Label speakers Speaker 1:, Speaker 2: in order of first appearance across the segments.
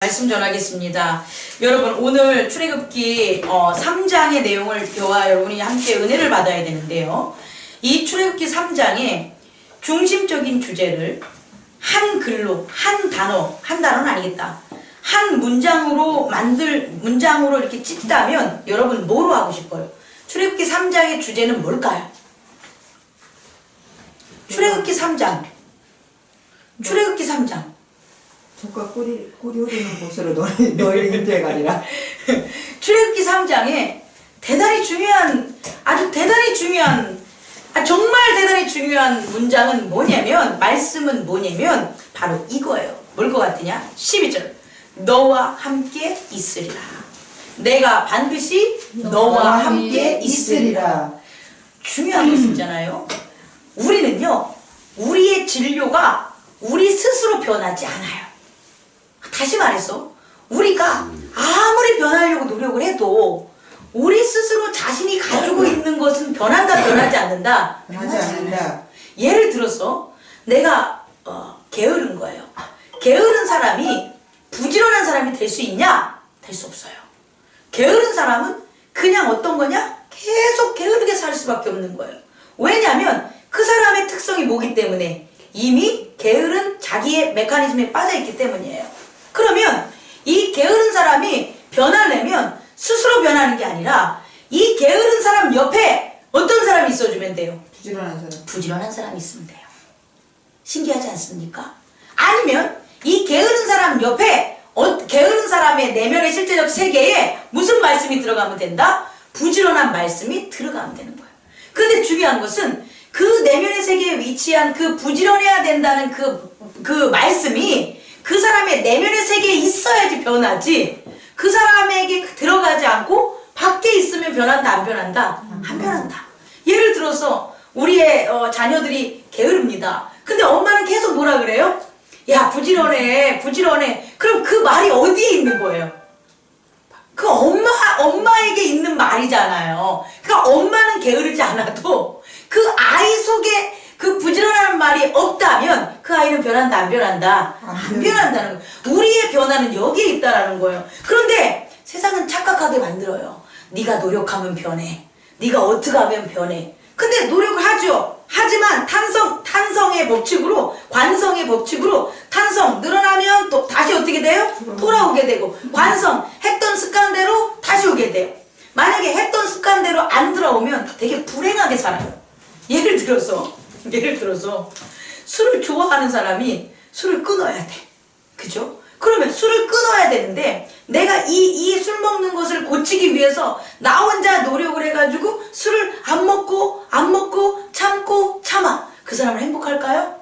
Speaker 1: 말씀 전하겠습니다. 여러분 오늘 출애굽기 3장의 내용을 저와 여러분이 함께 은혜를 받아야 되는데요. 이 출애굽기 3장의 중심적인 주제를 한 글로, 한 단어는 아니겠다. 한 문장으로 문장으로 이렇게 찢다면 여러분 뭐로 하고 싶어요? 출애굽기 3장의 주제는 뭘까요? 출애굽기 3장. 출애굽기 3장.
Speaker 2: 조카 꿀이 흐르는 곳으로 너희를 인도해 가리라.
Speaker 1: 출애굽기 3장에 정말 대단히 중요한 문장은 뭐냐면, 말씀은 뭐냐면 바로 이거예요. 뭘 것 같으냐? 12절. 너와 함께 있으리라. 내가 반드시 너와 함께 있으리라. 중요한 것이 있잖아요. 우리는요, 우리의 진료가 우리 스스로 변하지 않아요. 다시 말해서 우리가 아무리 변하려고 노력을 해도 우리 스스로 자신이 가지고 있는 것은 변한다 변하지 않는다?
Speaker 2: 변하지 않는다.
Speaker 1: 예를 들어서 내가 게으른 거예요. 게으른 사람이 부지런한 사람이 될 수 있냐? 될 수 없어요. 게으른 사람은 그냥 어떤 거냐? 계속 게으르게 살 수밖에 없는 거예요. 왜냐하면 그 사람의 특성이 뭐기 때문에? 이미 게으른 자기의 메커니즘에 빠져있기 때문이에요. 그러면 이 게으른 사람이 변하려면 스스로 변하는 게 아니라 이 게으른 사람 옆에 어떤 사람이 있어주면 돼요? 부지런한 사람이 있으면 돼요. 신기하지 않습니까? 아니면 이 게으른 사람 옆에 게으른 사람의 내면의 실제적 세계에 무슨 말씀이 들어가면 된다? 부지런한 말씀이 들어가면 되는 거예요. 그런데 중요한 것은 그 내면의 세계에 위치한 그 부지런해야 된다는 그 말씀이 그 사람의 내면의 세계에 있어야지 변하지, 그 사람에게 들어가지 않고 밖에 있으면 변한다 안 변한다? 안 변한다. 예를 들어서 우리의 자녀들이 게으릅니다. 근데 엄마는 계속 뭐라 그래요? 야, 부지런해 부지런해. 그럼 그 말이 어디에 있는 거예요? 그 엄마에게 있는 말이잖아요. 그러니까 엄마는 게으르지 않아도 그 아이 속에 그 부지런한 말이 없다면 그 아이는 변한다 안 변한다? 안 변한다는 거예요. 우리의 변화는 여기에 있다라는 거예요. 그런데 세상은 착각하게 만들어요. 네가 노력하면 변해. 네가 어떻게 하면 변해. 근데 노력을 하죠. 하지만 탄성의 법칙으로, 관성의 법칙으로 탄성 늘어나면 또 다시 어떻게 돼요? 돌아오게 되고, 관성 했던 습관대로 다시 오게 돼요. 만약에 했던 습관대로 안 돌아오면 되게 불행하게 살아요. 예를 들어서 술을 좋아하는 사람이 술을 끊어야 돼. 그죠? 그러면 술을 끊어야 되는데 내가 이 술 먹는 것을 고치기 위해서 나 혼자 노력을 해가지고 술을 안 먹고 참아. 그 사람은 행복할까요?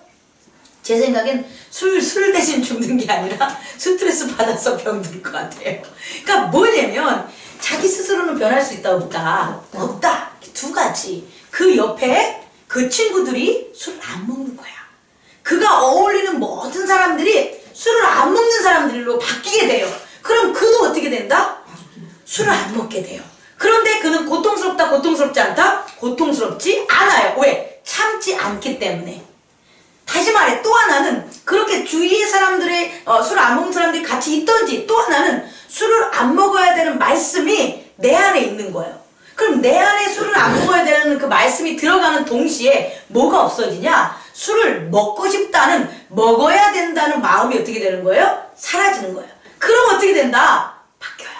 Speaker 1: 제 생각엔 술 대신 죽는 게 아니라 스트레스 받아서 병들 것 같아요. 그러니까 뭐냐면 자기 스스로는 변할 수 있다 없다? 없다. 두 가지. 그 옆에 그 친구들이 술을 안 먹는 거야. 그가 어울리는 모든 사람들이 술을 안 먹는 사람들로 바뀌게 돼요. 그럼 그도 어떻게 된다? 술을 안 먹게 돼요. 그런데 그는 고통스럽다, 고통스럽지 않다? 고통스럽지 않아요. 왜? 참지 않기 때문에. 다시 말해, 또 하나는 그렇게 주위의 사람들의 술을 안 먹는 사람들이 같이 있던지, 또 하나는 술을 안 먹어야 되는 말씀이 내 안에 있는 거예요. 그럼 내 안에 술을 안 먹어야 되는 그 말씀이 들어가는 동시에 뭐가 없어지냐? 술을 먹고 싶다는, 먹어야 된다는 마음이 어떻게 되는 거예요? 사라지는 거예요. 그럼 어떻게 된다? 바뀌어요.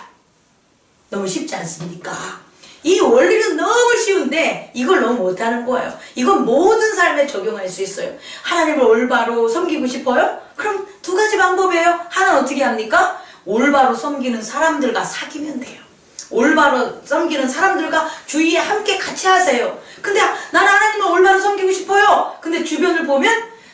Speaker 1: 너무 쉽지 않습니까? 이 원리는 너무 쉬운데 이걸 너무 못하는 거예요. 이건 모든 삶에 적용할 수 있어요. 하나님을 올바로 섬기고 싶어요? 그럼 두 가지 방법이에요. 하나는 어떻게 합니까? 올바로 섬기는 사람들과 사귀면 돼요. 올바로 섬기는 사람들과 주위에 함께 같이 하세요. 근데 나는 하나님을 올바로 섬기고 싶어요. 근데 주변을 보면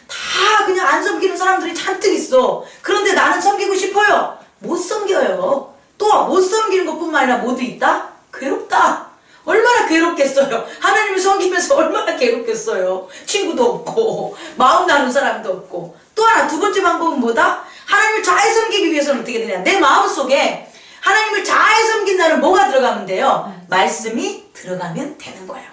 Speaker 1: 다 그냥 안 섬기는 사람들이 잔뜩 있어. 그런데 나는 섬기고 싶어요. 못 섬겨요. 또 못 섬기는 것뿐만 아니라 뭐도 있다? 괴롭다. 얼마나 괴롭겠어요. 하나님을 섬기면서 얼마나 괴롭겠어요. 친구도 없고 마음 나눈 사람도 없고. 또 하나, 두 번째 방법은 뭐다? 하나님을 잘 섬기기 위해서는 어떻게 되냐? 내 마음속에 하나님을 잘 섬긴다는 뭐가 들어가면 돼요? 말씀이 들어가면 되는 거예요.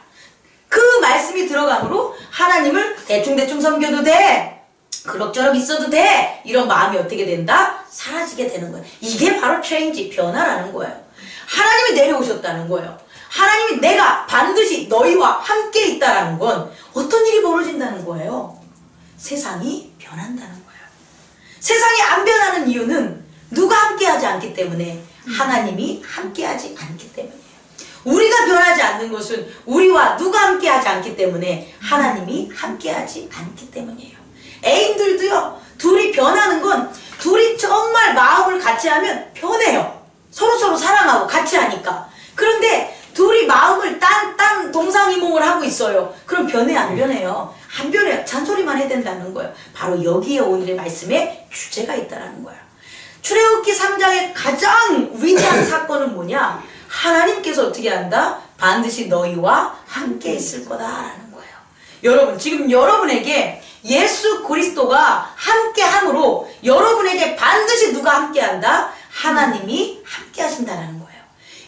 Speaker 1: 그 말씀이 들어감으로 하나님을 대충 섬겨도 돼. 그럭저럭 있어도 돼! 이런 마음이 어떻게 된다? 사라지게 되는 거예요. 이게 바로 체인지, 변화라는 거예요. 하나님이 내려오셨다는 거예요. 하나님이 내가 반드시 너희와 함께 있다라는 건 어떤 일이 벌어진다는 거예요? 세상이 변한다는 거예요. 세상이 안 변하는 이유는 누가 함께하지 않기 때문에, 하나님이 함께하지 않기 때문이에요. 우리가 변하지 않는 것은 우리와 누가 함께하지 않기 때문에, 하나님이 함께하지 않기 때문이에요. 애인들도요, 둘이 변하는 건 둘이 정말 마음을 같이 하면 변해요. 서로서로 사랑하고 같이 하니까. 그런데 둘이 마음을 딴 동상이몽을 하고 있어요. 그럼 변해 안 변해요? 안 변해요. 잔소리만 해야 된다는 거예요. 바로 여기에 오늘의 말씀에 주제가 있다는 거예요. 출애굽기 3장의 가장 위대한 사건은 뭐냐? 하나님께서 어떻게 한다? 반드시 너희와 함께 있을 거다라는 거예요. 여러분, 지금 여러분에게 예수 그리스도가 함께 함으로 여러분에게 반드시 누가 함께 한다? 하나님이 함께 하신다는 거예요.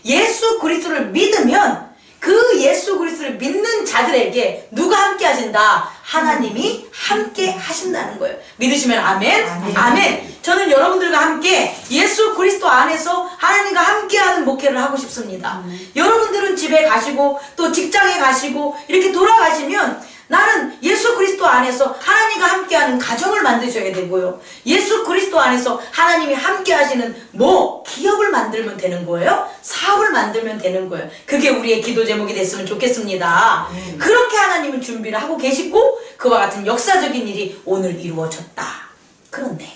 Speaker 1: 예수 그리스도를 믿으면 그 예수 그리스도를 믿는 자들에게 누가 함께 하신다? 하나님이 함께 하신다는 거예요. 믿으시면 아멘?
Speaker 2: 아멘.
Speaker 1: 아멘. 저는 여러분들과 함께 예수 그리스도 안에서 하나님과 함께하는 목회를 하고 싶습니다. 여러분들은 집에 가시고 또 직장에 가시고 이렇게 돌아가시면 나는 예수 그리스도 안에서 하나님과 함께하는 가정을 만드셔야 되고요. 예수 그리스도 안에서 하나님이 함께 하시는 기업을 만들면 되는 거예요. 사업을 만들면 되는 거예요. 그게 우리의 기도 제목이 됐으면 좋겠습니다. 그렇게 하나님은 준비를 하고 계시고 그와 같은 역사적인 일이 오늘 이루어졌다. 그런데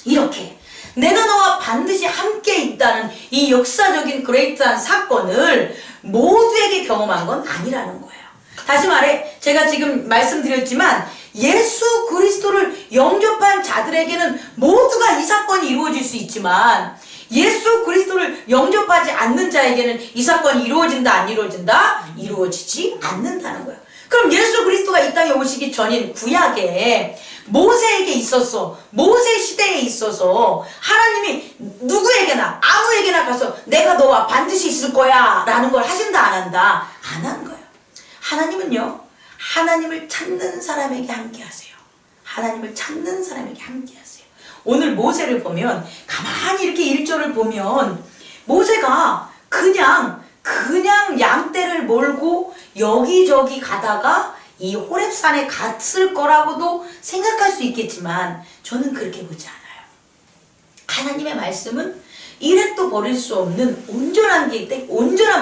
Speaker 1: 이렇게 내가 너와 반드시 함께 있다는 이 역사적인 그레이트한 사건을 모두에게 경험한 건 아니라는 거예요. 다시 말해, 제가 지금 말씀드렸지만 예수 그리스도를 영접한 자들에게는 모두가 이 사건이 이루어질 수 있지만 예수 그리스도를 영접하지 않는 자에게는 이 사건이 이루어진다 안 이루어진다? 이루어지지 않는다는 거예요. 그럼 예수 그리스도가 이 땅에 오시기 전인 구약에 모세에게 있어서, 모세 시대에 있어서 하나님이 누구에게나 아무에게나 가서 내가 너와 반드시 있을 거야 라는 걸 하신다 안 한다? 안 한 거예요. 하나님은요, 하나님을 찾는 사람에게 함께 하세요. 하나님을 찾는 사람에게 함께 하세요. 오늘 모세를 보면, 가만히 이렇게 1절을 보면, 모세가 그냥 양떼를 몰고 여기저기 가다가 이 호렙산에 갔을 거라고도 생각할 수 있겠지만, 저는 그렇게 보지 않아요. 하나님의 말씀은 이랬도 버릴 수 없는 온전한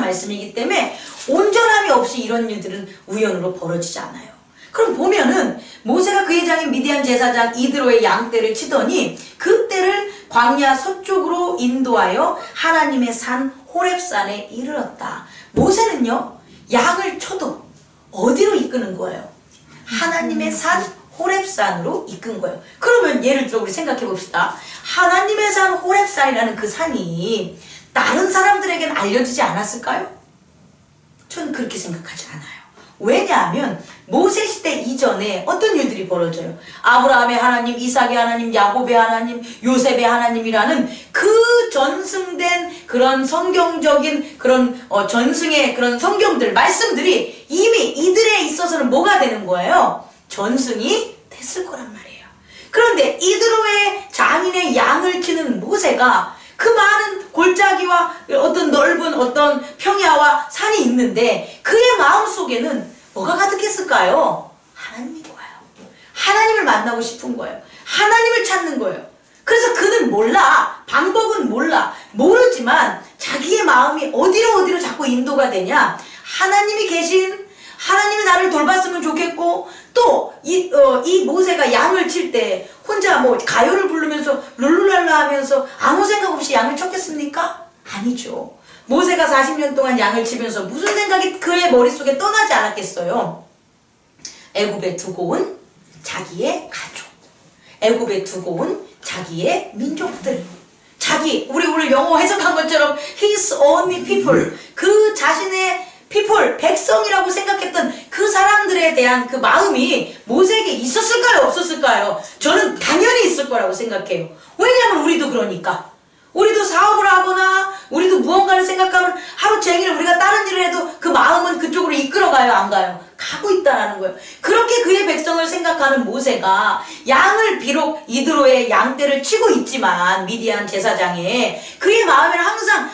Speaker 1: 말씀이기 때문에 온전함이 없이 이런 일들은 우연으로 벌어지지 않아요. 그럼 보면은 모세가 그의 장인 미디안 제사장 이드로의 양떼를 치더니 그 떼를 광야 서쪽으로 인도하여 하나님의 산 호렙산에 이르렀다. 모세는요, 양을 쳐도 어디로 이끄는 거예요? 하나님의 산 호렙산으로 이끈 거예요. 그러면 예를 들어 우리 생각해 봅시다. 하나님의 산 호렙산이라는 그 산이 다른 사람들에게는 알려지지 않았을까요? 저는 그렇게 생각하지 않아요. 왜냐하면 모세 시대 이전에 어떤 일들이 벌어져요. 아브라함의 하나님, 이삭의 하나님, 야곱의 하나님, 요셉의 하나님이라는 그 전승된 그런 성경적인 그런 전승의 그런 성경들, 말씀들이 이미 이들에 있어서는 뭐가 되는 거예요? 전승이 됐을 거란 말이에요. 그런데 이드로의 장인의 양을 치는 모세가 그 많은 골짜기와 어떤 넓은 어떤 평야와 산이 있는데 그의 마음속에는 뭐가 가득했을까요? 하나님인 거예요. 하나님을 만나고 싶은 거예요. 하나님을 찾는 거예요. 그래서 그는 몰라. 방법은 몰라. 모르지만 자기의 마음이 어디로 자꾸 인도가 되냐? 하나님이 하나님이 나를 돌봤으면 좋겠고, 또 이 모세가 양을 칠 때 혼자 가요를 부르면서 룰루랄라 하면서 아무 생각 없이 양을 쳤겠습니까? 아니죠. 모세가 40년 동안 양을 치면서 무슨 생각이 그의 머릿속에 떠나지 않았겠어요? 애굽에 두고 온 자기의 가족, 애굽에 두고 온 자기의 민족들, 우리 오늘 영어 해석한 것처럼 his only people, 그 자신의 people, 백성이라고 생각했던 그 사람들에 대한 그 마음이 모세에게 있었을까요? 없었을까요? 저는 당연히 있을 거라고 생각해요. 왜냐하면 우리도 그러니까. 우리도 사업을 하거나 우리도 무언가를 생각하면 하루 종일 우리가 다른 일을 해도 그 마음은 그쪽으로 이끌어가요, 안 가요? 가고 있다라는 거예요. 그렇게 그의 백성을 생각하는 모세가 양을 비록 이드로의 양떼를 치고 있지만 미디안 제사장에 그의 마음에는 항상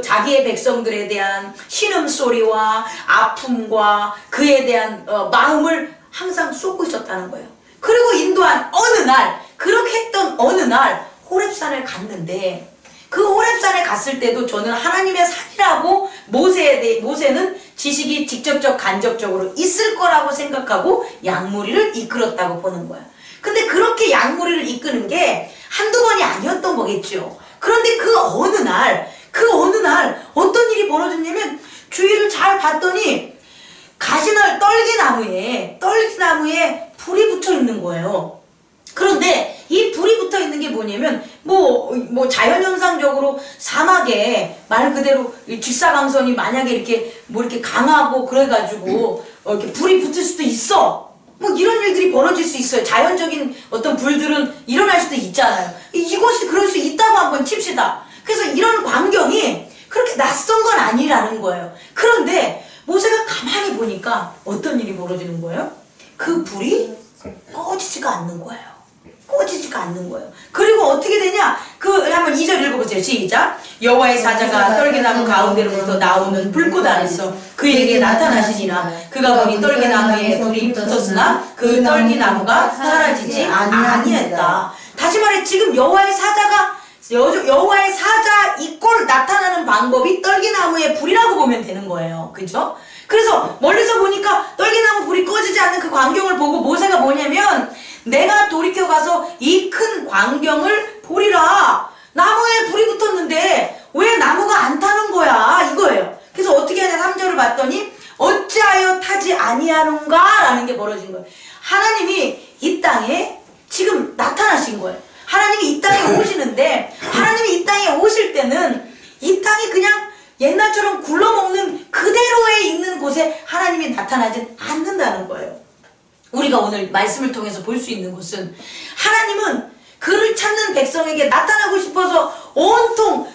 Speaker 1: 자기의 백성들에 대한 신음소리와 아픔과 그에 대한 마음을 항상 쏟고 있었다는 거예요. 그리고 인도한 어느 날, 그렇게 했던 어느 날 호렙산을 갔는데 그 호렙산에 갔을 때도 저는 하나님의 산이라고 모세는 지식이 직접적 간접적으로 있을 거라고 생각하고 양무리를 이끌었다고 보는 거야. 근데 그렇게 양무리를 이끄는 게 한두 번이 아니었던 거겠죠. 그런데 그 어느 날 어떤 일이 벌어졌냐면 주위를 잘 봤더니 떨기나무에 불이 붙어 있는 거예요. 그런데 이 불이 붙어 있는 게 뭐냐면 자연현상적으로 사막에 말 그대로 직사광선이 만약에 이렇게 강하고 그래가지고 이렇게 불이 붙을 수도 있어. 이런 일들이 벌어질 수 있어요. 자연적인 어떤 불들은 일어날 수도 있잖아요. 이것이 그럴 수 있다고 한번 칩시다. 그래서 이런 광경이 그렇게 낯선 건 아니라는 거예요. 그런데 모세가 가만히 보니까 어떤 일이 벌어지는 거예요? 그 불이 꺼지지가 않는 거예요. 그리고 어떻게 되냐? 한번 2절 읽어보세요. 시작. 여호와의 사자가 떨기나무 가운데로부터 나오는 불꽃 안에서 그에게 나타나시니라. 그가 보니 떨기나무에 불이 붙었으나 그 떨기나무가 사라지지 아니했다. 다시 말해 지금 여호와의 사자 이꼴 나타나는 방법이 떨기나무의 불이라고 보면 되는 거예요. 그죠? 그래서 멀리서 보니까 떨기나무 불이 꺼지지 않는 그 광경을 보고 모세가 뭐냐면 내가 돌이켜 가서 이 큰 광경을 보리라. 나무에 불이 붙었는데 왜 나무가 안 타는 거야? 이거예요. 그래서 어떻게 하냐 3절을 봤더니 어찌하여 타지 아니하는가? 라는 게 벌어진 거예요. 하나님이 이 땅에 지금 나타나신 거예요. 하나님이 이 땅에 오시는데 하나님이 이 땅에 오실 때는 이 땅이 그냥 옛날처럼 굴러먹는 그대로에 있는 곳에 하나님이 나타나지 않는다는 거예요. 우리가 오늘 말씀을 통해서 볼 수 있는 것은 하나님은 그를 찾는 백성에게 나타나고 싶어서 온통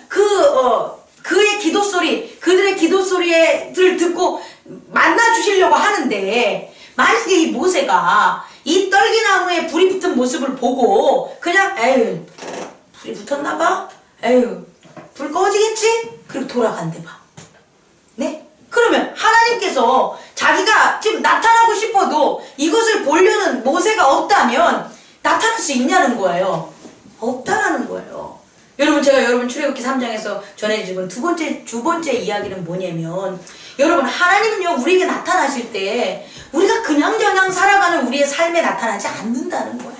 Speaker 1: 그의 기도 소리, 그들의 기도 소리를 듣고 만나 주시려고 하는데 만약에 이 모세가 이 떨기나무에 불이 붙은 모습을 보고 그냥 에휴 불이 붙었나봐? 에휴 불 꺼지겠지? 그리고 돌아간대 봐. 네? 그러면 하나님께서 자기가 지금 나타나고 싶어도 이것을 보려는 모세가 없다면 나타날 수 있냐는 거예요. 없다라는 거예요. 여러분 제가 출애굽기 3장에서 전해주는 두 번째 이야기는 뭐냐면 여러분 하나님은요 우리에게 나타나실 때 우리가 그냥저냥 살아가는 우리의 삶에 나타나지 않는다는 거예요.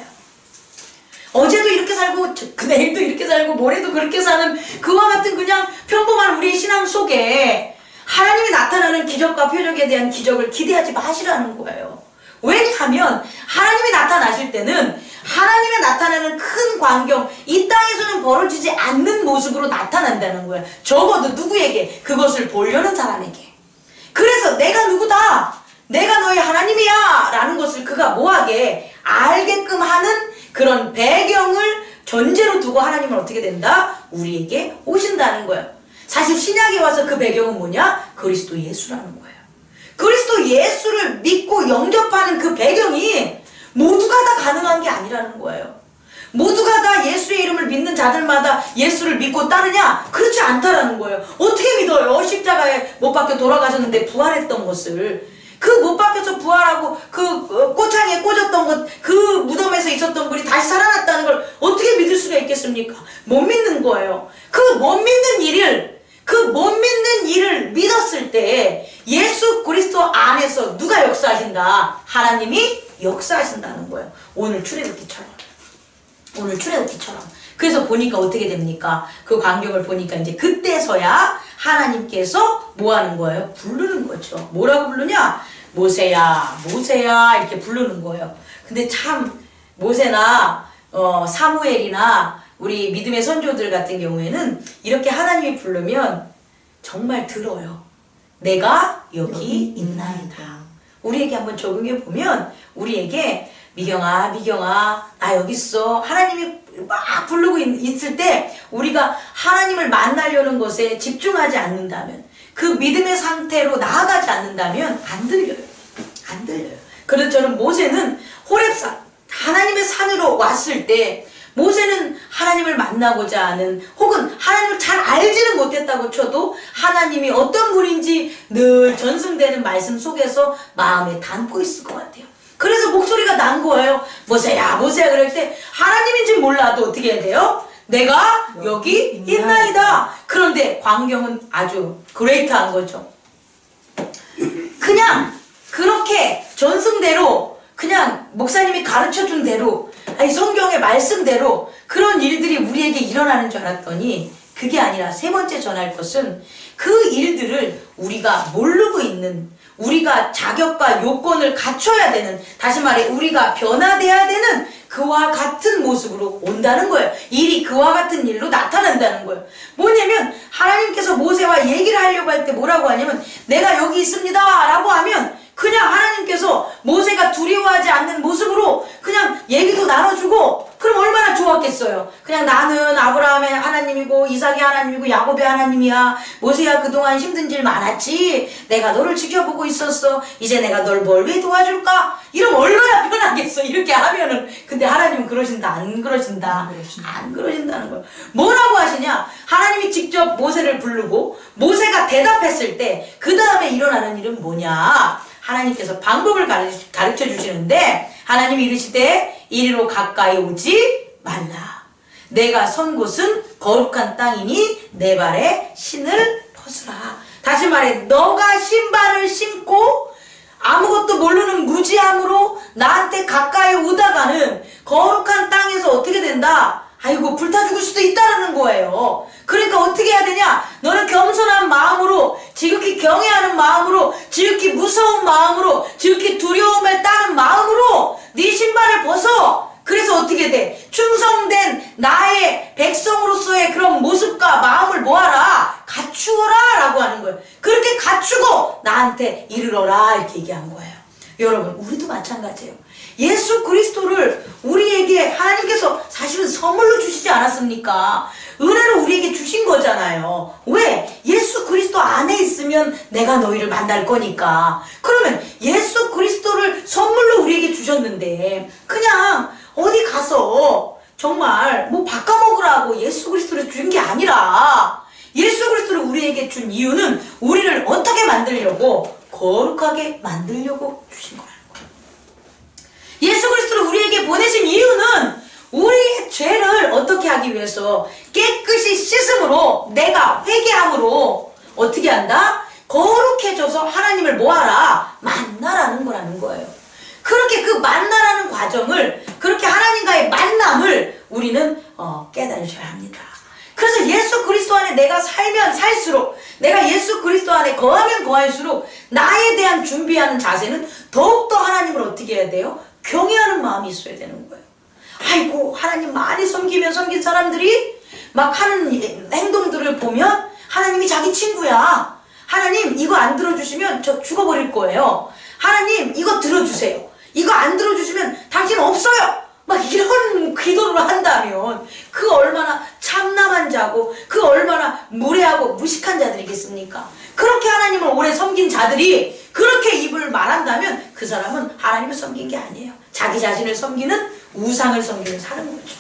Speaker 1: 어제도 이렇게 살고 내일도 이렇게 살고 모레도 그렇게 사는 그와 같은 그냥 평범한 우리의 신앙 속에 하나님이 나타나는 기적과 표적에 대한 기적을 기대하지 마시라는 거예요. 왜냐하면 하나님이 나타나실 때는 하나님의 나타나는 큰 광경, 이 땅에서는 벌어지지 않는 모습으로 나타난다는 거예요. 적어도 누구에게? 그것을 보려는 사람에게. 그래서 내가 누구다? 내가 너의 하나님이야! 라는 것을 그가 뭐하게 알게끔 하는 그런 배경을 전제로 두고 하나님은 어떻게 된다? 우리에게 오신다는 거예요. 사실 신약에 와서 그 배경은 뭐냐? 그리스도 예수라는 거예요. 그리스도 예수를 믿고 영접하는 그 배경이 모두가 다 가능한 게 아니라는 거예요. 모두가 다 예수의 이름을 믿는 자들마다 예수를 믿고 따르냐? 그렇지 않다라는 거예요. 어떻게 믿어요? 십자가에 못 박혀 돌아가셨는데 부활했던 것을, 그 못 박혀서 부활하고 그 꼬창에 꽂았던 것, 그 무덤에서 있었던 분이 다시 살아났다는 걸 어떻게 믿을 수가 있겠습니까? 못 믿는 거예요. 그 못 믿는 일을 믿었을 때 예수 그리스도 안에서 누가 역사하신다? 하나님이 역사하신다는 거예요. 오늘 출애굽기처럼. 그래서 보니까 어떻게 됩니까? 그 광경을 보니까 이제 그때서야 하나님께서 뭐 하는 거예요? 부르는 거죠. 뭐라고 부르냐? 모세야, 모세야 이렇게 부르는 거예요. 근데 참 모세나 사무엘이나 우리 믿음의 선조들 같은 경우에는 이렇게 하나님이 부르면 정말 들어요. 내가 여기 있나이다. 우리에게 한번 적용해 보면 우리에게 미경아 나 여기 있어. 하나님이 막 부르고 있을 때 우리가 하나님을 만나려는 것에 집중하지 않는다면, 그 믿음의 상태로 나아가지 않는다면 안 들려요. 안 들려요. 그래서 저는 모세는 호렙산, 하나님의 산으로 왔을 때 모세는 하나님을 만나고자 하는, 혹은 하나님을 잘 알지는 못했다고 쳐도 하나님이 어떤 분인지 늘 전승되는 말씀 속에서 마음에 담고 있을 것 같아요. 그래서 목소리가 난 거예요. 모세야, 모세야. 그럴 때 하나님인지 몰라도 어떻게 해야 돼요? 내가 여기 있나이다. 그런데 광경은 아주 그레이트한 거죠. 그냥 그렇게 전승대로, 그냥 목사님이 가르쳐준 대로, 아니 성경의 말씀대로 그런 일들이 우리에게 일어나는 줄 알았더니 그게 아니라 세 번째 전할 것은 그 일들을 우리가 모르고 있는, 우리가 자격과 요건을 갖춰야 되는, 다시 말해 우리가 변화돼야 되는 그와 같은 모습으로 온다는 거예요. 일이 그와 같은 일로 나타난다는 거예요. 뭐냐면 하나님께서 모세와 얘기를 하려고 할 때 뭐라고 하냐면, 내가 여기 있습니다 라고 하면 그냥 하나님께서 모세가 두려워하지 않는 모습으로 그냥 얘기도 나눠주고, 그럼 얼마나 좋았겠어요. 그냥 나는 아브라함의 하나님이고 이삭의 하나님이고 야곱의 하나님이야. 모세야, 그동안 힘든 일 많았지. 내가 너를 지켜보고 있었어. 이제 내가 널 뭘 왜 도와줄까? 이러면 얼마나 편하겠어, 이렇게 하면은. 근데 하나님은 그러신다, 안 그러신다? 안 그러신다는 거예요. 뭐라고 하시냐? 하나님이 직접 모세를 부르고 모세가 대답했을 때 그 다음에 일어나는 일은 뭐냐? 하나님께서 방법을 가르쳐 주시는데, 하나님이 이르시되 이리로 가까이 오지 말라. 내가 선 곳은 거룩한 땅이니 내 발에 신을 벗으라. 다시 말해, 너가 신발을 신고 아무것도 모르는 무지함으로 나한테 가까이 오다가는 거룩한 땅에서 어떻게 된다? 아이고, 불타 죽을 수도 있다는 거예요. 그러니까 어떻게 해야 되냐? 너는 겸손한 마음으로, 지극히 경외하는 마음으로, 지극히 무서운 마음으로, 지극히 두려움에 따른 마음으로 네 신발을 벗어. 그래서 어떻게 돼? 충성된 나의 백성으로서의 그런 모습과 마음을 뭐하라? 갖추어라 라고 하는 거예요. 그렇게 갖추고 나한테 이르러라, 이렇게 얘기한 거예요. 여러분, 우리도 마찬가지예요. 예수 그리스도를 우리에게 하나님께서 사실은 선물로 주시지 않았습니까? 은혜로 우리에게 주신 거잖아요. 왜? 예수 그리스도 안에 있으면 내가 너희를 만날 거니까. 그러면 예수 그리스도를 선물로 우리에게 주셨는데 그냥 어디 가서 정말 뭐 바꿔먹으라고 예수 그리스도를 준 게 아니라, 예수 그리스도를 우리에게 준 이유는 우리를 어떻게 만들려고? 거룩하게 만들려고 주신 거라는 거예요. 예수 그리스도를 우리에게 보내신 이유는 우리의 죄를 어떻게 하기 위해서? 깨끗이 씻음으로, 내가 회개함으로 어떻게 한다? 거룩해져서 하나님을 뭐하라? 만나라는 거라는 거예요. 그렇게 그 만나라는 과정을, 그렇게 하나님과의 만남을 우리는 깨달으셔야 합니다. 그래서 예수 그리스도 안에 내가 살면 살수록, 내가 예수 그리스도 안에 거하면 거할수록 나에 대한 준비하는 자세는 더욱더 하나님을 어떻게 해야 돼요? 경외하는 마음이 있어야 되는 거예요. 아이고, 하나님 많이 섬기면 섬긴 사람들이 막 하는 행동들을 보면 하나님이 자기 친구야. 하나님 이거 안 들어주시면 저 죽어버릴 거예요. 하나님 이거 들어주세요. 이거 안 들어주시면 당신 없어요. 막 이런 기도를 한다면 그 얼마나 참남한 자고 그 얼마나 무례하고 무식한 자들이겠습니까? 그렇게 하나님을 오래 섬긴 자들이 그렇게 입을 말한다면 그 사람은 하나님을 섬긴 게 아니에요. 자기 자신을 섬기는, 우상을 섬기는 사는 거죠.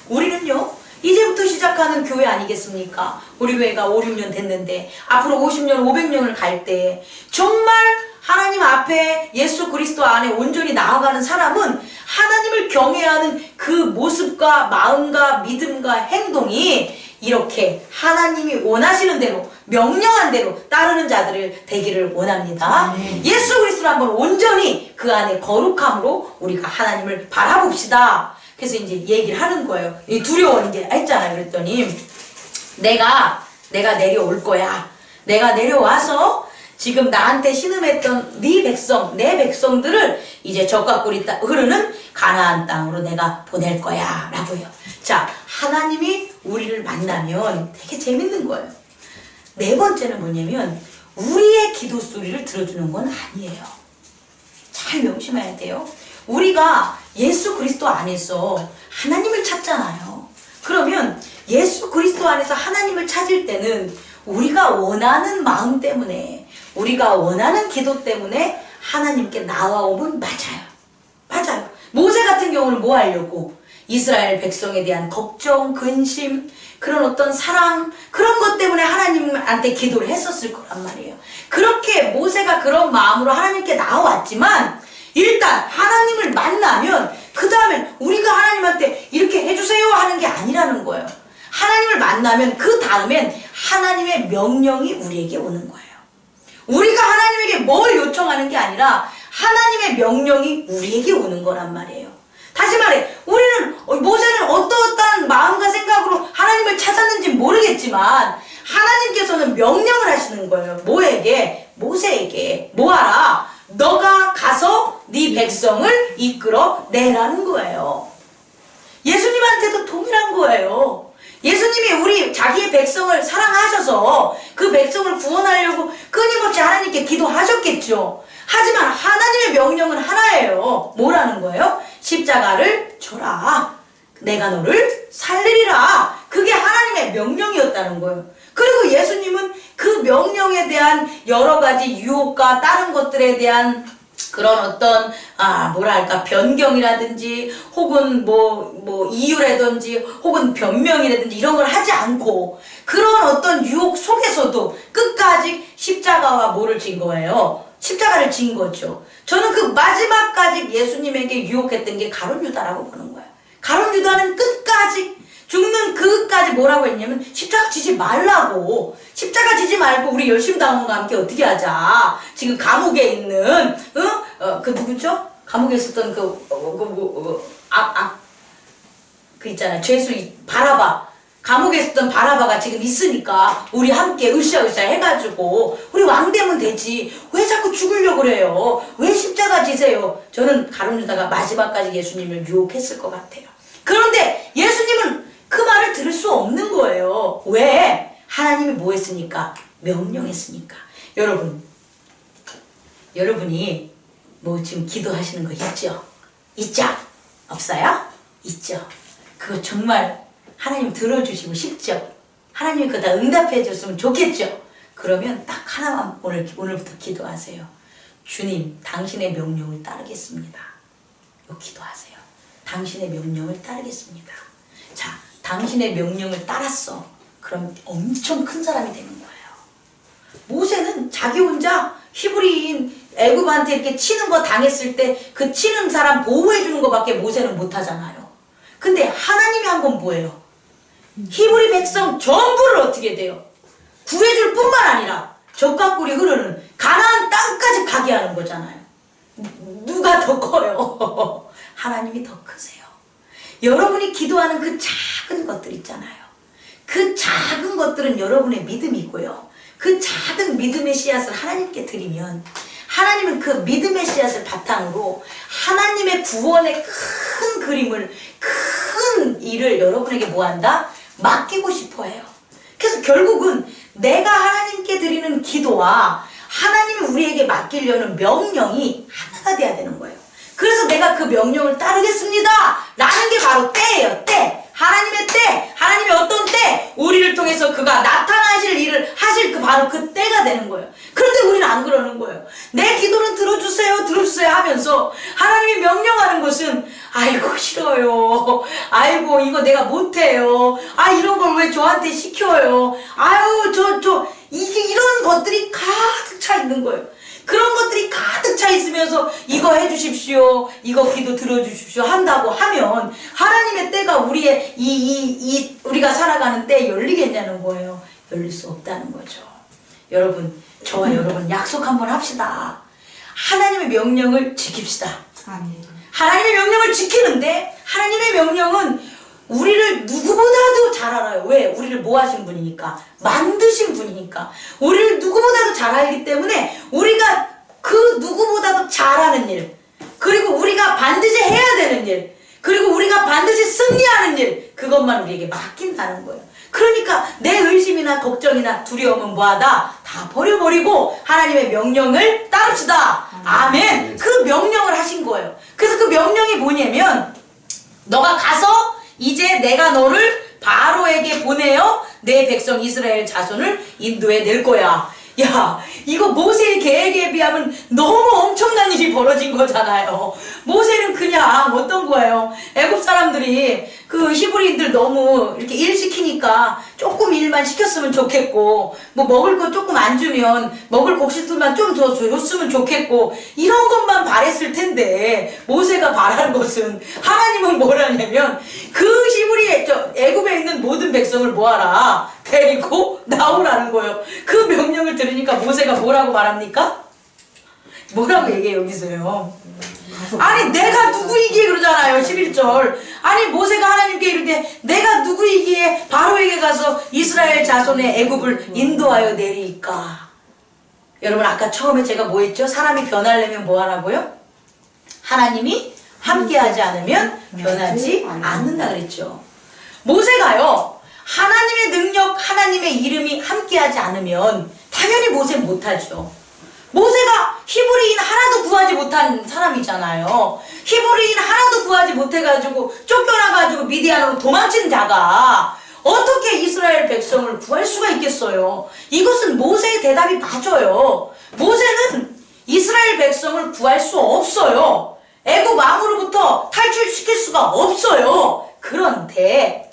Speaker 1: 우리는요, 이제부터 시작하는 교회 아니겠습니까? 우리 교회가 5, 6년 됐는데 앞으로 50년, 500년을 갈 때 정말 하나님 앞에 예수 그리스도 안에 온전히 나아가는 사람은 하나님을 경외하는 그 모습과 마음과 믿음과 행동이 이렇게 하나님이 원하시는 대로, 명령한 대로 따르는 자들을 되기를 원합니다. 예수 그리스도를 한번 온전히 그 안에 거룩함으로 우리가 하나님을 바라봅시다. 그래서 이제 얘기를 하는 거예요. 두려워 이제 했잖아요. 그랬더니 내가 내려올 거야. 내가 내려와서 지금 나한테 신음했던 네 백성, 내 백성들을 이제 젖과 꿀이 흐르는 가나안 땅으로 내가 보낼 거야 라고 해요. 자, 하나님이 우리를 만나면 되게 재밌는 거예요. 네 번째는 뭐냐면 우리의 기도 소리를 들어주는 건 아니에요. 잘 명심해야 돼요. 우리가 예수 그리스도 안에서 하나님을 찾잖아요. 그러면 예수 그리스도 안에서 하나님을 찾을 때는 우리가 원하는 마음 때문에, 우리가 원하는 기도 때문에 하나님께 나와오면 맞아요. 맞아요. 모세 같은 경우는 뭐 하려고? 이스라엘 백성에 대한 걱정, 근심, 그런 어떤 사랑, 그런 것 때문에 하나님한테 기도를 했었을 거란 말이에요. 그렇게 모세가 그런 마음으로 하나님께 나와왔지만, 일단 하나님을 만나면 그 다음엔 우리가 하나님한테 이렇게 해주세요 하는 게 아니라는 거예요. 하나님을 만나면 그 다음엔 하나님의 명령이 우리에게 오는 거예요. 우리가 하나님에게 뭘 요청하는 게 아니라 하나님의 명령이 우리에게 오는 거란 말이에요. 다시 말해, 우리는, 모세는 어떠한 마음과 생각으로 하나님을 찾았는지 모르겠지만 하나님께서는 명령을 하시는 거예요. 뭐에게? 모세에게. 뭐하라? 너가 가서 네 백성을 이끌어 내라는 거예요. 예수님한테도 동일한 거예요. 예수님이 우리 자기의 백성을 사랑하셔서 그 백성을 구원하려고 끊임없이 하나님께 기도하셨겠죠. 하지만 하나님의 명령은 하나예요. 뭐라는 거예요? 십자가를 져라. 내가 너를 살리리라. 그게 하나님의 명령이었다는 거예요. 그리고 예수님은 그 명령에 대한 여러 가지 유혹과 다른 것들에 대한 그런 어떤 뭐랄까 변경이라든지 혹은 뭐 이유라든지 혹은 변명이라든지 이런 걸 하지 않고 그런 어떤 유혹 속에서도 끝까지 십자가와 뭐를 진 거예요? 십자가를 진 거죠. 저는 그 마지막까지 예수님에게 유혹했던 게 가룟 유다라고 보는 거예요. 가룟 유다는 끝까지 죽는 그까지 뭐라고 했냐면 십자가 지지 말라고. 십자가 지지 말고 우리 열심당원과 함께 어떻게 하자. 지금 감옥에 있는 그 누구죠? 감옥에 있었던 그 있잖아. 죄수 바라바. 감옥에 있었던 바라바가 지금 있으니까 우리 함께 으쌰으쌰 해가지고 우리 왕 되면 되지. 왜 자꾸 죽으려고 그래요? 왜 십자가 지세요? 저는 가룟 유다가 마지막까지 예수님을 유혹했을 것 같아요. 그런데 예수님은 그 말을 들을 수 없는 거예요. 왜? 하나님이 뭐 했으니까? 명령했으니까. 여러분이 뭐 지금 기도하시는 거 있죠? 있죠? 없어요? 있죠? 그거 정말 하나님 들어주시고 싶죠? 하나님이 그거 다 응답해 줬으면 좋겠죠? 그러면 딱 하나만 오늘부터 기도하세요. 주님, 당신의 명령을 따르겠습니다. 요 기도하세요. 당신의 명령을 따르겠습니다. 자, 당신의 명령을 따랐어. 그럼 엄청 큰 사람이 되는 거예요. 모세는 자기 혼자 히브리인 애굽한테 이렇게 치는 거 당했을 때 그 치는 사람 보호해 주는 거밖에 모세는 못하잖아요. 근데 하나님이 한 건 뭐예요? 히브리 백성 전부를 어떻게 돼요? 구해줄 뿐만 아니라 젖과 꿀이 흐르는 가나안 땅까지 가게 하는 거잖아요. 누가 더 커요? 하나님이 더 크세요. 여러분이 기도하는 그 작은 것들 있잖아요. 그 작은 것들은 여러분의 믿음이고요. 그 작은 믿음의 씨앗을 하나님께 드리면 하나님은 그 믿음의 씨앗을 바탕으로 하나님의 구원의 큰 그림을, 큰 일을 여러분에게 뭐한다? 맡기고 싶어 해요. 그래서 결국은 내가 하나님께 드리는 기도와 하나님이 우리에게 맡기려는 명령이 하나가 돼야 되는 거예요. 그래서 내가 그 명령을 따르겠습니다 라는 게 바로 때예요. 때. 하나님의 때. 하나님의 어떤 때? 우리를 통해서 그가 나타나실 일을 하실 바로 그 때가 되는 거예요. 그런데 우리는 안 그러는 거예요. 내 기도는 들어주세요 하면서 하나님이 명령하는 것은 아이고 싫어요. 아이고 이거 내가 못해요. 이런 걸 왜 저한테 시켜요. 아유 이런 것들이 가득 차 있는 거예요. 그런 것들이 가득 차 있으면서 이거 해주십시오, 이거 기도 들어주십시오 한다고 하면 하나님의 때가 우리의 우리가 살아가는 때에 열리겠냐는 거예요. 열릴 수 없다는 거죠. 여러분, 저와 여러분 약속 한번 합시다. 하나님의 명령을 지킵시다.
Speaker 2: 아멘.
Speaker 1: 하나님의 명령을 지키는데 하나님의 명령은 우리를 누구보다도 잘 알아요. 왜? 우리를 뭐 하신 분이니까? 만드신 분이니까. 우리를 누구보다도 잘 알기 때문에 우리가 그 누구보다도 잘하는 일, 그리고 우리가 반드시 해야 되는 일, 그리고 우리가 반드시 승리하는 일, 그것만 우리에게 맡긴다는 거예요. 그러니까 내 의심이나 걱정이나 두려움은 뭐하다? 다 버려버리고 하나님의 명령을 따릅시다. 아멘. 그 명령을 하신 거예요. 그래서 그 명령이 뭐냐면 너가 가서 이제 내가 너를 바로에게 보내어 내 백성 이스라엘 자손을 인도해 낼 거야. 야, 이거 모세의 계획에 비하면 너무 엄청난 일이 벌어진 거잖아요. 모세는 그냥 어떤 거예요? 애굽 사람들이 그 히브리인들 너무 이렇게 일 시키니까 조금 일만 시켰으면 좋겠고, 뭐 먹을 거 조금 안 주면 먹을 곡식들만 좀 더 줬으면 좋겠고, 이런 것만 바랬을 텐데, 모세가 바라는 것은, 하나님은 뭐라냐면 그 히브리 애굽에 있는 모든 백성을 모아라, 데리고 나오라는 거예요. 그 명령을 들으니까 모세가 뭐라고 말합니까? 뭐라고 얘기해요 여기서요? 아니 내가 누구이기에 그러잖아요. 11절. 아니 모세가 하나님께 이르되 내가 누구이기에 바로에게 가서 이스라엘 자손의 애굽을 인도하여 내리까. 여러분 아까 처음에 제가 뭐 했죠? 사람이 변하려면 뭐 하라고요? 하나님이 함께하지 않으면 변하지 않는다 그랬죠. 모세가요 하나님의 능력, 하나님의 이름이 함께하지 않으면 당연히 모세 못하죠. 모세가 히브리인 하나도 구하지 못한 사람이잖아요. 히브리인 하나도 구하지 못해가지고 쫓겨나가지고 미디안으로 도망친 자가 어떻게 이스라엘 백성을 구할 수가 있겠어요? 이것은 모세의 대답이 맞아요. 모세는 이스라엘 백성을 구할 수 없어요. 애굽 왕으로부터 탈출시킬 수가 없어요. 그런데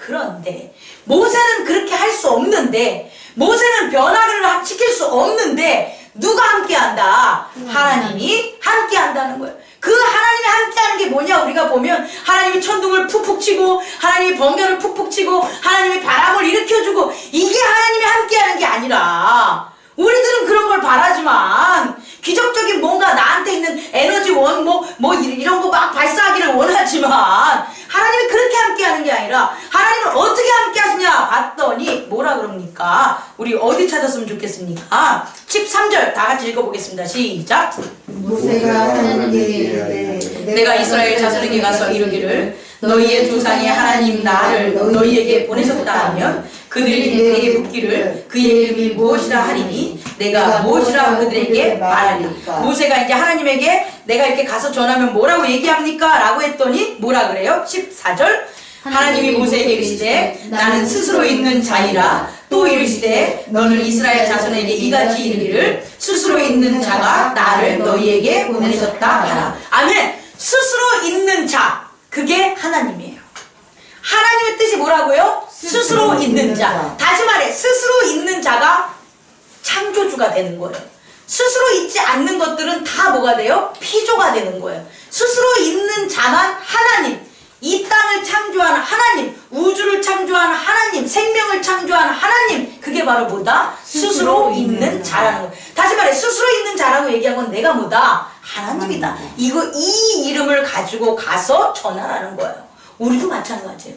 Speaker 1: 모세는 그렇게 할 수 없는데, 모세는 변화를 시킬 수 없는데 누가 함께한다? 하나님이 함께한다는 거예요. 그 하나님이 함께하는 게 뭐냐? 우리가 보면 하나님이 천둥을 푹푹 치고 하나님이 번개를 푹푹 치고 하나님이 바람을 일으켜주고, 이게 하나님이 함께하는 게 아니라, 우리들은 그런 걸 바라지만 기적적인 뭔가 나한테 있는 에너지원 뭐 이런 거 막 발사하기를 원하지만, 하나님이 그렇게 함께하는 게 아니라 하나님을 어떻게 함께하시냐 봤더니 뭐라 그럽니까? 우리 어디 찾았으면 좋겠습니까? 13절 다 같이 읽어보겠습니다. 시작.
Speaker 2: 모세가 하나님께 이르되
Speaker 1: 내가 이스라엘 자손에게 가서 이르기를 너희의 조상이 하나님 나를 너희에게 보내셨다 하면 그들이 내게 묻기를 그의 이름이 무엇이라 하리니 내가 무엇이라 그들에게 말하리. 모세가 이제 하나님에게 내가 이렇게 가서 전하면 뭐라고 얘기합니까? 라고 했더니 뭐라 그래요? 14절 하나님이 모세에게 이르시되 나는 스스로 있는 자이라. 또 이르시되 너는 이스라엘 자손에게 이같이 이르기를 스스로 있는 자가 나를 너희에게 보내셨다 하라. 아멘. 스스로 있는 자, 그게 하나님이에요. 하나님의 뜻이 뭐라고요? 스스로 있는 자. 다시 말해 스스로 있는 자가 창조주가 되는 거예요. 스스로 있지 않는 것들은 다 뭐가 돼요? 피조가 되는 거예요. 스스로 있는 자만 하나님, 이 땅을 창조하는 하나님, 우주를 창조하는 하나님, 생명을 창조하는 하나님, 그게 바로 뭐다? 스스로 있는 자라는 거예요. 다시 말해 스스로 있는 자라고 얘기한 건 내가 뭐다? 하나님이다. 이 이름을 가지고 가서 전하라는 거예요. 우리도 마찬가지예요.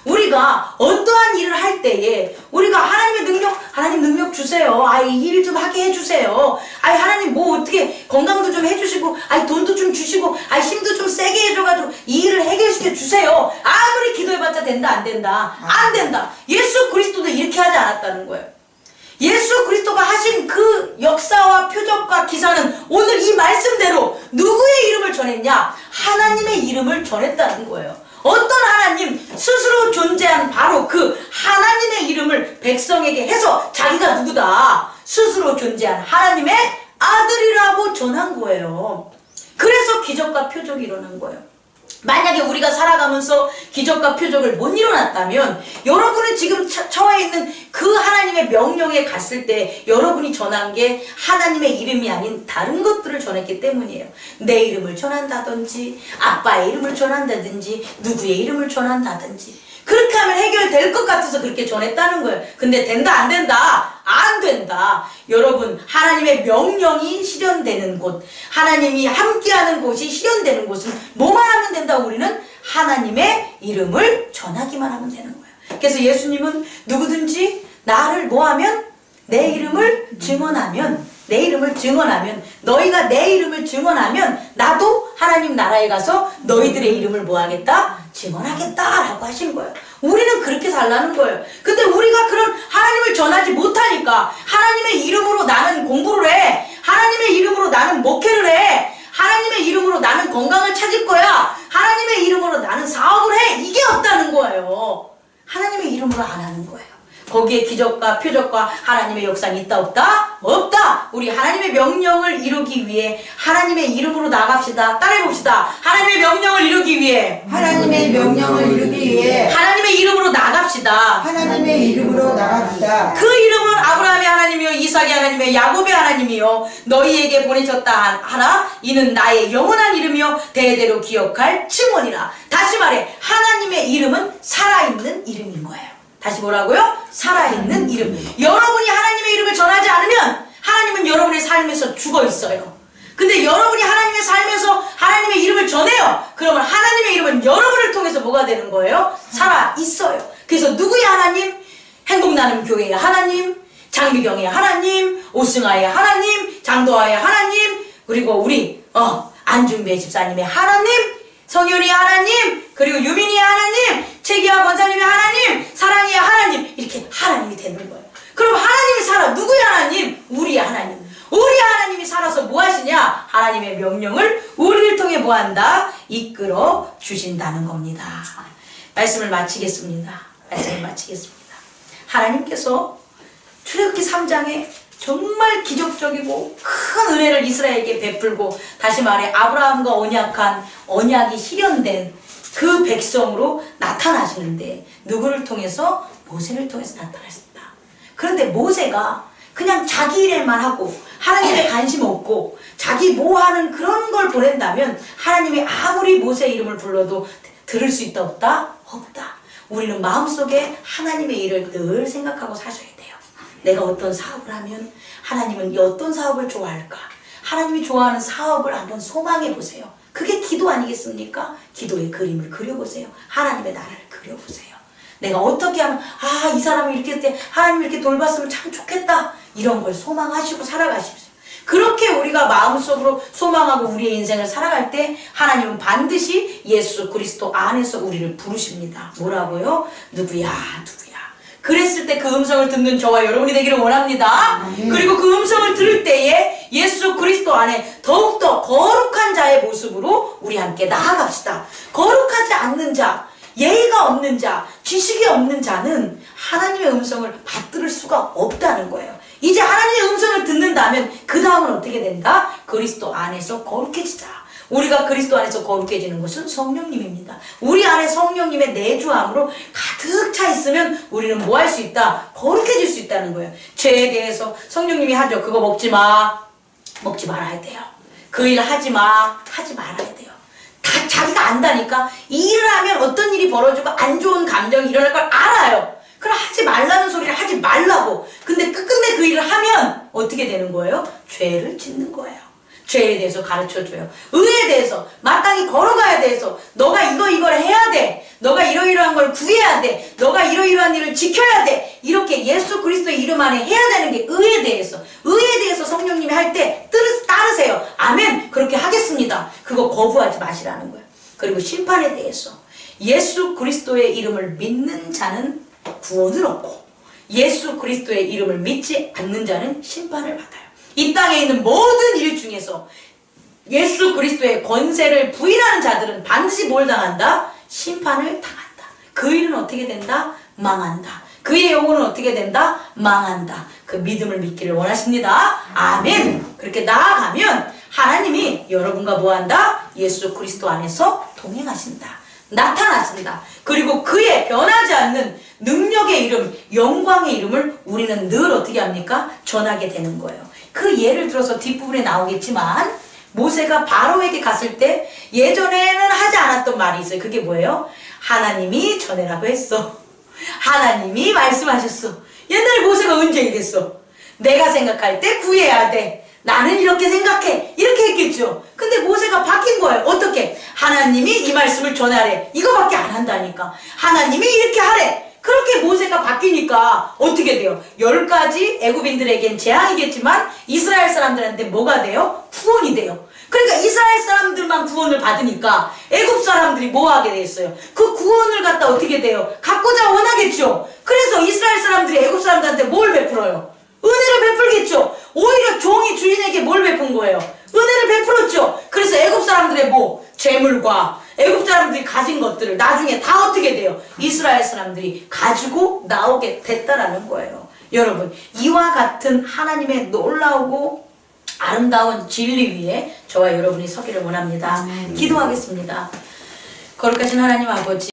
Speaker 1: 우리가 어떠한 일을 할 때에 우리가 하나님 능력 주세요. 이 일 좀 하게 해주세요. 하나님 뭐 어떻게 건강도 좀 해주시고, 돈도 좀 주시고, 힘도 좀 세게 해줘가지고 이 일을 해결시켜 주세요. 아무리 기도해봤자 된다 안 된다? 안 된다. 예수 그리스도도 이렇게 하지 않았다는 거예요. 예수 그리스도가 하신 그 역사와 표적과 기사는 오늘 이 말씀대로 누구의 이름을 전했냐? 하나님의 이름을 전했다는 거예요. 어떤 하나님? 스스로 존재한 바로 그 하나님의 이름을 백성에게 해서 자기가 누구다? 스스로 존재한 하나님의 아들이라고 전한 거예요. 그래서 기적과 표적이 일어난 거예요. 만약에 우리가 살아가면서 기적과 표적을 못 일어났다면 여러분은 지금 처해 있는 그 하나님의 명령에 갔을 때 여러분이 전한 게 하나님의 이름이 아닌 다른 것들을 전했기 때문이에요. 내 이름을 전한다든지 아빠의 이름을 전한다든지 누구의 이름을 전한다든지, 그렇게 하면 해결될 것 같아서 그렇게 전했다는 거예요. 근데 된다 안 된다? 안 된다. 여러분, 하나님의 명령이 실현되는 곳, 하나님이 함께하는 곳이 실현되는 곳은 뭐만 하면 된다? 우리는 하나님의 이름을 전하기만 하면 되는 거예요. 그래서 예수님은 누구든지 나를 뭐하면? 내 이름을 증언하면, 너희가 내 이름을 증언하면 나도 하나님 나라에 가서 너희들의 이름을 뭐하겠다? 증언하겠다라고 하신 거예요. 우리는 그렇게 살라는 거예요. 근데 우리가 그런 하나님을 전하지 못하니까 하나님의 이름으로 나는 공부를 해, 하나님의 이름으로 나는 목회를 해, 하나님의 이름으로 나는 건강을 찾을 거야, 하나님의 이름으로 나는 사업을 해, 이게 없다는 거예요. 하나님의 이름으로 안 하는 거예요. 거기에 기적과 표적과 하나님의 역사는 있다 없다? 없다! 우리 하나님의 명령을 이루기 위해 하나님의 이름으로 나갑시다. 따라해봅시다. 하나님의 명령을 이루기 위해
Speaker 2: 하나님의 명령을 이루기 위해
Speaker 1: 하나님의 이름으로 나갑시다.
Speaker 2: 하나님의 이름으로 나갑시다.
Speaker 1: 그 이름은 아브라함의 하나님이요 이삭의 하나님이요 야곱의 하나님이요 너희에게 보내셨다 하나 이는 나의 영원한 이름이요 대대로 기억할 증언이라. 다시 말해 하나님의 이름은 살아있는 이름인 거예요. 다시 뭐라고요? 살아있는 이름. 여러분이 하나님의 이름을 전하지 않으면 하나님은 여러분의 삶에서 죽어 있어요. 근데 여러분이 하나님의 삶에서 하나님의 이름을 전해요. 그러면 하나님의 이름은 여러분을 통해서 뭐가 되는 거예요? 살아 있어요. 그래서 누구의 하나님? 행복나눔 교회의 하나님, 장미경의 하나님, 오승아의 하나님, 장도아의 하나님, 그리고 우리 안중배 집사님의 하나님, 성현이 하나님, 그리고 유민이 하나님, 최기화 권사님의 하나님, 사랑이의 하나님, 이렇게 하나님이 되는 거예요. 그럼 하나님이 살아. 누구의 하나님? 우리의 하나님. 우리 하나님이 살아서 뭐 하시냐? 하나님의 명령을 우리를 통해 뭐 한다? 이끌어 주신다는 겁니다. 말씀을 마치겠습니다. 하나님께서 출애굽기 3장에 정말 기적적이고 큰 은혜를 이스라엘에게 베풀고 다시 말해 아브라함과 언약한 언약이 실현된 그 백성으로 나타나시는데 누구를 통해서? 모세를 통해서 나타나셨다. 그런데 모세가 그냥 자기 일만 하고 하나님의 관심 없고 자기 뭐하는 그런 걸 보낸다면 하나님이 아무리 모세 이름을 불러도 들을 수 있다 없다? 없다. 우리는 마음속에 하나님의 일을 늘 생각하고 사셔야 돼요. 내가 어떤 사업을 하면 하나님은 어떤 사업을 좋아할까? 하나님이 좋아하는 사업을 한번 소망해 보세요. 그게 기도 아니겠습니까? 기도의 그림을 그려보세요. 하나님의 나라를 그려보세요. 내가 어떻게 하면 이 사람이 이렇게 할 때 하나님이 이렇게 돌봤으면 참 좋겠다. 이런 걸 소망하시고 살아가십시오. 그렇게 우리가 마음속으로 소망하고 우리의 인생을 살아갈 때 하나님은 반드시 예수 그리스도 안에서 우리를 부르십니다. 뭐라고요? 누구야? 그랬을 때 그 음성을 듣는 저와 여러분이 되기를 원합니다. 그리고 그 음성을 들을 때에 예수 그리스도 안에 더욱더 거룩한 자의 모습으로 우리 함께 나아갑시다. 거룩하지 않는 자, 예의가 없는 자, 지식이 없는 자는 하나님의 음성을 받들을 수가 없다는 거예요. 이제 하나님의 음성을 듣는다면 그 다음은 어떻게 된다? 그리스도 안에서 거룩해지자. 우리가 그리스도 안에서 거룩해지는 것은 성령님입니다. 우리 안에 성령님의 내주함으로 가득 차 있으면 우리는 뭐 할 수 있다? 거룩해질 수 있다는 거예요. 죄에 대해서 성령님이 하죠. 그거 먹지 마. 먹지 말아야 돼요. 그 일 하지 마. 하지 말아야 돼요. 다 자기가 안다니까. 이 일을 하면 어떤 일이 벌어지고 안 좋은 감정이 일어날 걸 알아요. 그럼 하지 말라는 소리를 하지 말라고. 근데 끝끝내 그 일을 하면 어떻게 되는 거예요? 죄를 짓는 거예요. 죄에 대해서 가르쳐줘요. 의에 대해서, 마땅히 걸어가야 돼서, 너가 이걸 해야 돼. 너가 이러이러한 걸 구해야 돼. 너가 이러이러한 일을 지켜야 돼. 이렇게 예수 그리스도의 이름 안에 해야 되는 게 의에 대해서 성령님이 할 때 따르세요. 아멘. 그렇게 하겠습니다. 그거 거부하지 마시라는 거예요. 그리고 심판에 대해서 예수 그리스도의 이름을 믿는 자는 구원을 얻고 예수 그리스도의 이름을 믿지 않는 자는 심판을 받아요. 이 땅에 있는 모든 일 중에서 예수 그리스도의 권세를 부인하는 자들은 반드시 뭘 당한다? 심판을 당한다. 그 일은 어떻게 된다? 망한다. 그의 영혼은 어떻게 된다? 망한다. 그 믿음을 믿기를 원하십니다. 아멘. 그렇게 나아가면 하나님이 여러분과 뭐한다? 예수 그리스도 안에서 동행하신다. 나타나신다. 그리고 그의 변하지 않는 능력의 이름, 영광의 이름을 우리는 늘 어떻게 합니까? 전하게 되는 거예요. 그 예를 들어서 뒷부분에 나오겠지만 모세가 바로에게 갔을 때 예전에는 하지 않았던 말이 있어요. 그게 뭐예요? 하나님이 전해라고 했어. 하나님이 말씀하셨어. 옛날에 모세가 언제 이랬어? 내가 생각할 때 구해야 돼. 나는 이렇게 생각해. 이렇게 했겠죠. 근데 모세가 바뀐 거예요. 어떻게? 하나님이 이 말씀을 전하래. 이거밖에 안 한다니까. 하나님이 이렇게 하래. 그렇게 모세가 바뀌니까 어떻게 돼요? 10가지 애굽인들에겐 재앙이겠지만 이스라엘 사람들한테 뭐가 돼요? 구원이 돼요. 그러니까 이스라엘 사람들만 구원을 받으니까 애굽 사람들이 뭐 하게 됐어요? 그 구원을 갖다 어떻게 돼요? 갖고자 원하겠죠. 그래서 이스라엘 사람들이 애굽 사람들한테 뭘 베풀어요? 은혜를 베풀겠죠. 오히려 종이 주인에게 뭘 베푼 거예요? 은혜를 베풀었죠. 그래서 애굽 사람들의 뭐? 재물과 애굽 사람들이 가진 것들을 나중에 다 어떻게 돼요? 이스라엘 사람들이 가지고 나오게 됐다라는 거예요. 여러분, 이와 같은 하나님의 놀라우고 아름다운 진리 위에 저와 여러분이 서기를 원합니다. 기도하겠습니다. 거룩하신 하나님 아버지,